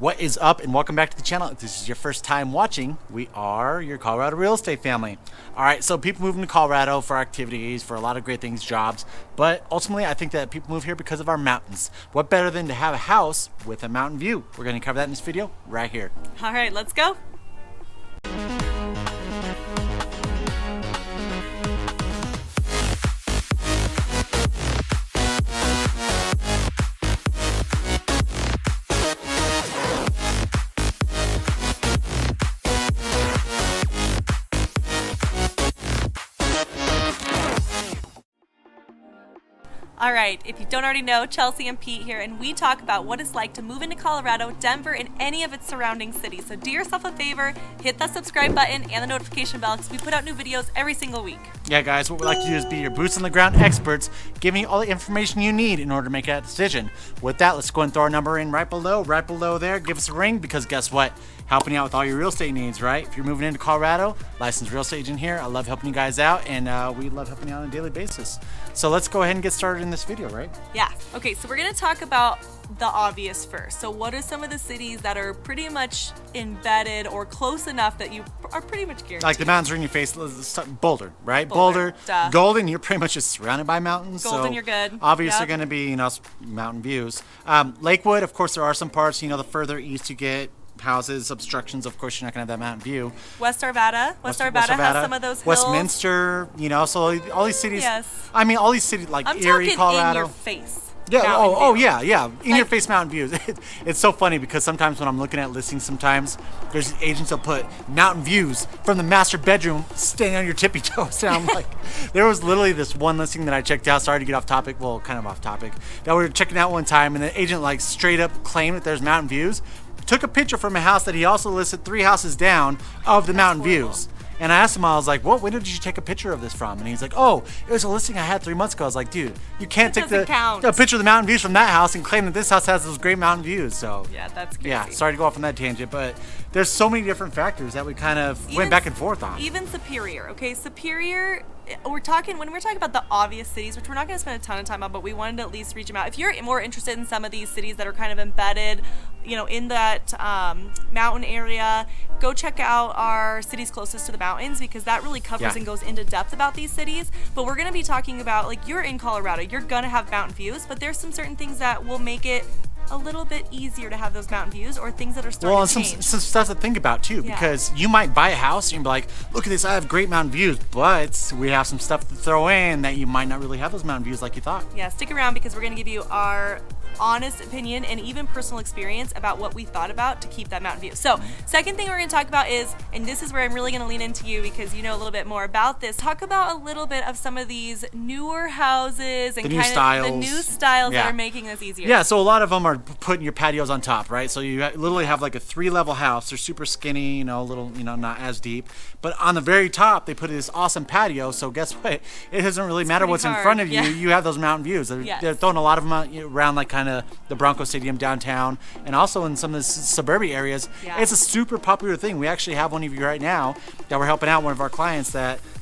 What is up, and welcome back to the channel. If this is your first time watching, we are your Colorado real estate family. Alright, so people moving to Colorado for activities, for a lot of great things, jobs, but ultimately I think that people move here because of our mountains. What better than to have a house with a mountain view? We're going to cover that in this video right here. Alright, let's go. Alright, if you don't already know, Chelsea and Pete here, and we talk about what it's like to move into Colorado, Denver, and any of its surrounding cities. So do yourself a favor, hit that subscribe button and the notification bell because we put out new videos every single week. Yeah, guys, what we like to do is be your boots on the ground experts, giving you all the information you need in order to make that decision. With that, let's go and throw our number in right below there. Give us a ring because guess what? Helping you out with all your real estate needs, right? If you're moving into Colorado, licensed real estate agent here. I love helping you guys out, and we love helping you out on a daily basis. So let's go ahead and get started in this video, right? Yeah. Okay, so we're gonna talk about the obvious first. So what are some of the cities that are pretty much embedded or close enough that you are pretty much guaranteed? Like the mountains are in your face. Boulder, right? Boulder, Golden, you're pretty much just surrounded by mountains. Golden, so you're good. Obviously gonna be, you know, mountain views. Lakewood, of course, there are some parts, you know, the further east you get, houses, obstructions, of course you're not going to have that mountain view. West Arvada has some of those hills. Westminster, you know, so all these cities. Yes. I mean, all these cities like Erie, Colorado. In your face. Yeah. Oh, yeah. In your face mountain views. It's so funny because sometimes when I'm looking at listings, sometimes there's agents that put mountain views from the master bedroom standing on your tippy toes. And I'm like, there was literally this one listing that I checked out. Sorry to get off topic. Well, kind of off topic. That we were checking out one time, and the agent like straight up claimed that there's mountain views. Took a picture from a house that he also listed 3 houses down of the mountain views. And I asked him, I was like, what window did you take a picture of this from? And he's like, oh, it was a listing I had 3 months ago. I was like, dude, you can't take a picture of the mountain views from that house and claim that this house has those great mountain views. So yeah, that's crazy. Yeah, sorry to go off on that tangent, but there's so many different factors that we kind of went back and forth on. Even Superior, okay? Superior, when we're talking about the obvious cities, which we're not going to spend a ton of time on, but we wanted to at least reach them out. If you're more interested in some of these cities that are kind of embedded, you know, in that mountain area, go check out our cities closest to the mountains because that really covers and goes into depth about these cities. But we're going to be talking about, like, you're in Colorado, you're going to have mountain views, but there's some certain things that will make it a little bit easier to have those mountain views or things that are starting to change. Some stuff to think about too, because you might buy a house and you'll be like, look at this, I have great mountain views, but we have some stuff to throw in that you might not really have those mountain views like you thought. Yeah, stick around because we're going to give you our honest opinion and even personal experience about what we thought about to keep that mountain view. So second thing we're going to talk about is, and this is where I'm really going to lean into you because you know a little bit more about this, talk about a little bit of some of these newer houses and the new styles that are making this easier. Yeah, so a lot of them are putting your patios on top, right? So you literally have like a 3-level house. They're super skinny, you know, a little, you know, not as deep. But on the very top, they put this awesome patio. So guess what? It doesn't really matter what's in front of you. You have those mountain views. They're throwing a lot of them around like kind of the Bronco Stadium downtown and also in some of the suburban areas. It's a super popular thing. We actually have one of you right now that we're helping out, one of our clients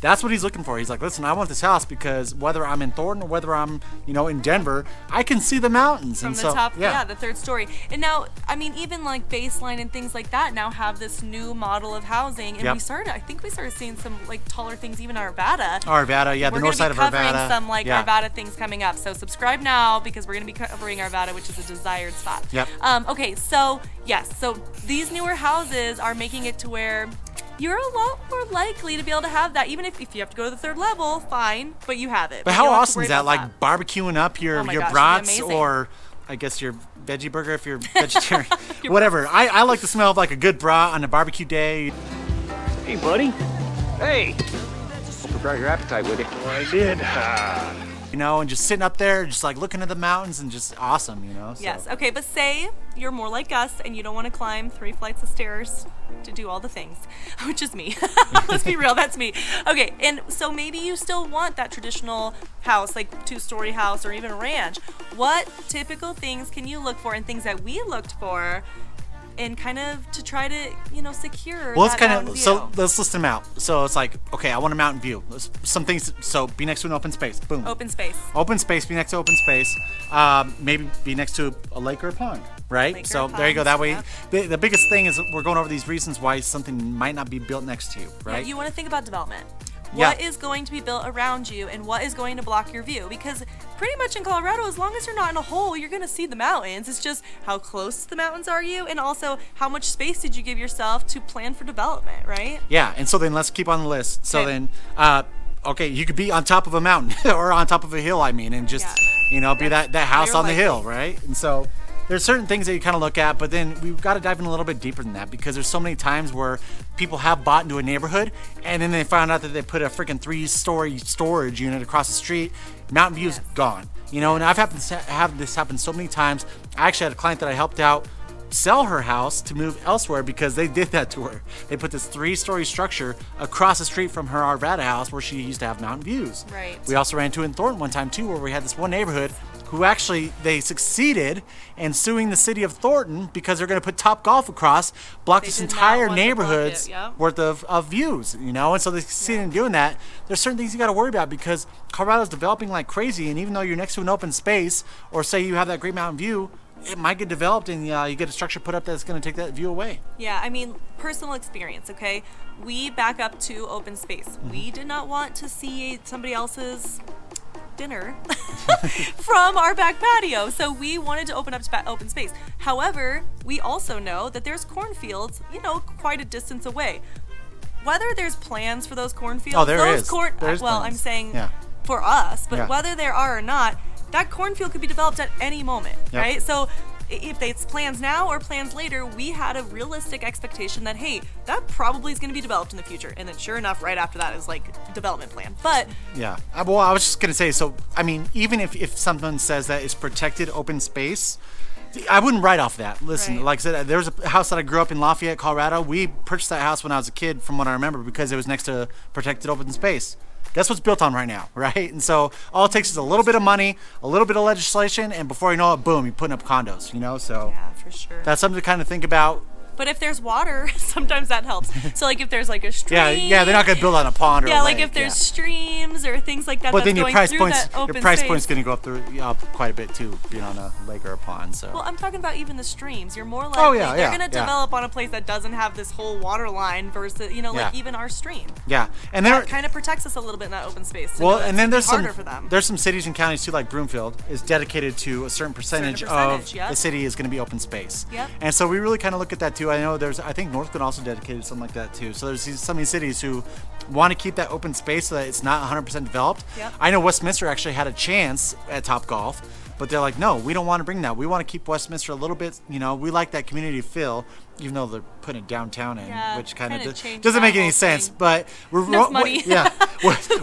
that's what he's looking for. He's like, listen, I want this house because whether I'm in Thornton or whether I'm, you know, in Denver, I can see the mountains. From the top, the third story. And now, I mean, even like Baseline and things like that now have this new model of housing. And I think we started seeing some like taller things even in Arvada. The north side of Arvada. We're going to be covering some like Arvada things coming up. So subscribe now because we're going to be covering Arvada, which is a desired spot. Okay, so yes, so these newer houses are making it to where you're a lot more likely to be able to have that, even if you have to go to the 3rd level, fine, but you have it. But how awesome is that? Like barbecuing up your brats, or I guess your veggie burger if you're vegetarian, whatever. I like the smell of like a good brat on a barbecue day. Hey, buddy. Hey. Hope you brought your appetite with you. Well, I did. You know, and just sitting up there, just like looking at the mountains and just awesome, you know? So. Yes, okay, but say you're more like us and you don't want to climb 3 flights of stairs to do all the things, which is me. Let's be real, that's me. Okay, and so maybe you still want that traditional house, like 2-story house or even a ranch. What typical things can you look for and things that we looked for and kind of to try to, you know, secure that mountain view. So let's list them out. So it's like, okay, I want a mountain view. Some things, so be next to an open space. Boom. Open space. Open space, be next to open space. Maybe be next to a lake or a pond. right? Laker so ponds, there you go. That way, yep. the biggest thing is we're going over these reasons why something might not be built next to you, right? Yeah, you want to think about development. Yeah. What is going to be built around you and what is going to block your view? Because pretty much in Colorado, as long as you're not in a hole, you're going to see the mountains. It's just how close to the mountains are you, and also how much space did you give yourself to plan for development, right? Yeah, and so then let's keep on the list. So Okay. then, okay, you could be on top of a mountain or on top of a hill, and just, be that house on the hill, right? And so there's certain things that you kind of look at, but then we've got to dive in a little bit deeper than that, because there's so many times where people have bought into a neighborhood and then they found out that they put a freaking 3-story storage unit across the street. Mountain View's gone. And I've happened to have this happen so many times. I actually had a client that I helped out sell her house to move elsewhere because they did that to her. They put this 3-story structure across the street from her Arvada house where she used to have mountain views. Right. We also ran into it in Thornton one time too, where we had this one neighborhood who actually, they succeeded in suing the city of Thornton because they're going to put Top Golf across, block this did not entire want to block neighborhood's it, yep. worth of views, and so they succeeded in doing that. There's certain things you got to worry about because Colorado's developing like crazy, and even though you're next to an open space, or say you have that great mountain view, it might get developed and you get a structure put up that's going to take that view away. Yeah, I mean, personal experience, okay? We back up to open space. We did not want to see somebody else's dinner from our back patio, so we wanted to open up to open space. However, we also know that there's cornfields, quite a distance away. Whether there's plans for those cornfields, Oh, there those is. Well, Plans. I'm saying Yeah. for us, but Yeah. whether there are or not, that cornfield could be developed at any moment, Yep. right? So if it's plans now or plans later, we had a realistic expectation that, hey, that probably is going to be developed in the future. And then sure enough, right after that is like development plan. But Yeah. Well, I was just going to say, so, I mean, even if someone says that it's protected open space, I wouldn't write off that. Listen, Right. like I said, there was a house that I grew up in Lafayette, Colorado. We purchased that house when I was a kid, from what I remember, because it was next to protected open space. Guess what's built on right now, right? And so all it takes is a little bit of money, a little bit of legislation, and before you know it, boom, you're putting up condos, So yeah, for sure. that's something to kind of think about. But if there's water, sometimes that helps. So like if there's like a stream. Yeah, they're not going to build on a pond or Yeah, a like lake, if there's streams or things like that. But that's then your going price through points, that open your price space. point's going to go up quite a bit too, being on a lake or a pond. So. Well, I'm talking about even the streams. You're more likely they're going to develop on a place that doesn't have this whole water line versus, like even our stream. Yeah, and there That kind of protects us a little bit in that open space. So well, and then there's harder for them. there's some cities and counties too, like Broomfield, is dedicated to a certain percentage of yep. the city is going to be open space. Yep. And so we really kind of look at that too. I know I think Northwood also dedicated something like that too. So there's some of these cities who want to keep that open space so that it's not 100% developed. Yep. I know Westminster actually had a chance at Top Golf, but they're like, no, we don't want to bring that. We want to keep Westminster a little bit, we like that community feel, even though they're putting it downtown in, which kind of doesn't make any sense. But money.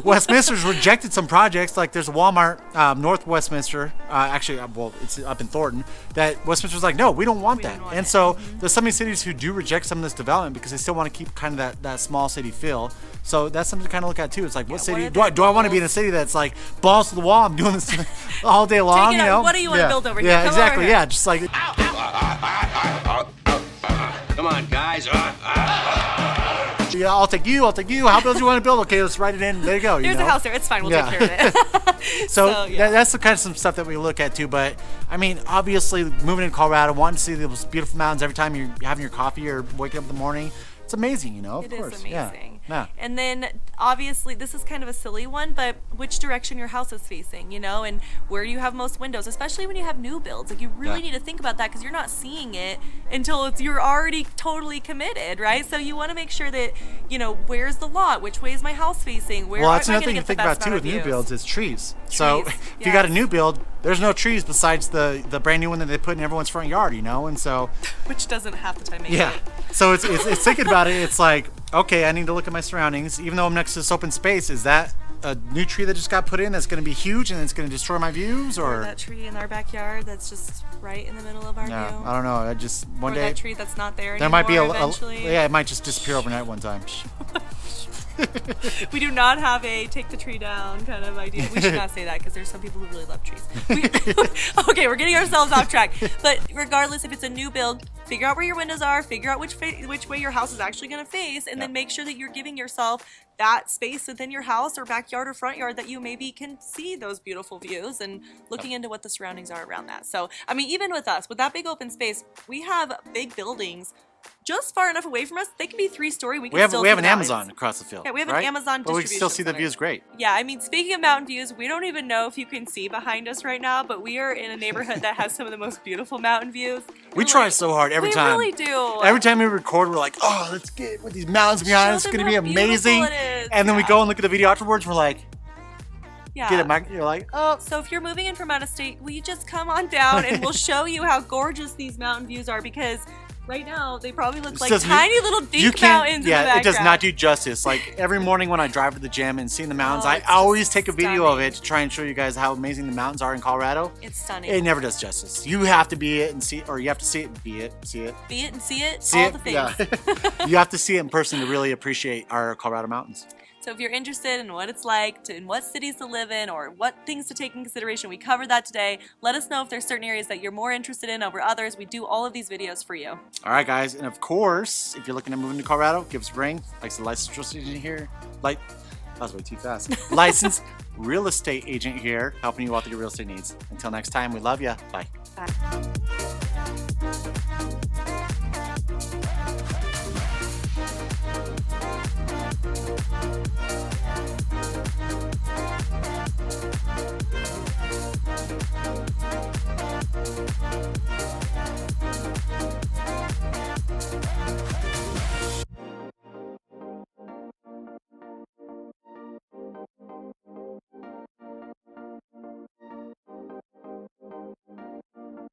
Westminster's rejected some projects. Like there's a Walmart North Westminster, it's up in Thornton, that Westminster's like, no, we don't want that. And so there's so many cities who do reject some of this development because they still want to keep kind of that small city feel. So that's something to kind of look at too. It's like, what city do I want to be in a city that's like balls to the wall? I'm doing this all day long. What do you want to build over here? Yeah, Come exactly. over here. Yeah, just like. Come on, guys. Yeah, I'll take you. How big do you want to build? Okay, let's write it in. There you go. There's a house there. It's fine. We'll take care of it. So that's the kind of some stuff that we look at too. But I mean, obviously, moving to Colorado, wanting to see those beautiful mountains every time you're having your coffee or waking up in the morning, it's amazing, Of course. It is amazing. Yeah. And then obviously this is kind of a silly one, but which direction your house is facing, and where you have most windows, especially when you have new builds. Like you really need to think about that because you're not seeing it until you're already totally committed, right? So you want to make sure that, where's the lot? Which way is my house facing? Well, that's another thing to think about too with new builds is trees. So if you got a new build, there's no trees besides the brand new one that they put in everyone's front yard, and so. Which doesn't half the time make it. So it's thinking about it. It's like, okay, I need to look at my surroundings. Even though I'm next to this open space, is that a new tree that just got put in that's going to be huge and it's going to destroy my views, or that tree in our backyard that's just right in the middle of our view? I don't know. I just one or day that tree that's not there there anymore might be eventually. it might just disappear overnight one time. We do not have a take the tree down kind of idea. We should not say that because there's some people who really love trees. Okay, we're getting ourselves off track. But regardless, if it's a new build, figure out where your windows are, figure out which way your house is actually going to face, and then make sure that you're giving yourself that space within your house or backyard or front yard that you maybe can see those beautiful views, and looking into what the surroundings are around that. So, I mean, even with us, with that big open space, we have big buildings just far enough away from us. They can be 3-story. We have an Amazon across the field. Yeah, we have an Amazon distribution. But we can still see the views great. Yeah, I mean, speaking of mountain views, we don't even know if you can see behind us right now, but we are in a neighborhood that has some of the most beautiful mountain views. We try so hard every time. We really do. Every time we record, we're like, oh, let's get with these mountains behind us. It's going to be amazing. And then we go and look at the video afterwards, and we're like, get it, Mike. You're like, oh. So if you're moving in from out of state, will you just come on down and we'll show you how gorgeous these mountain views are, because right now, they probably look like tiny little dink mountains in the background. It does not do justice. Like, every morning when I drive to the gym and see the mountains, I always take a video of it to try and show you guys how amazing the mountains are in Colorado. It's stunning. It never does justice. You have to be it and see, or you have to see it and be it, see it. Be it and see it, see all it, the things. Yeah. You have to see it in person to really appreciate our Colorado mountains. So if you're interested in what it's like, in what cities to live in, or what things to take in consideration, we covered that today. Let us know if there's certain areas that you're more interested in over others. We do all of these videos for you. All right, guys. And of course, if you're looking to move into Colorado, give us a ring. Like the licensed agent here. That was way too fast. Licensed real estate agent here, helping you out with your real estate needs. Until next time, we love you. Bye. Bye.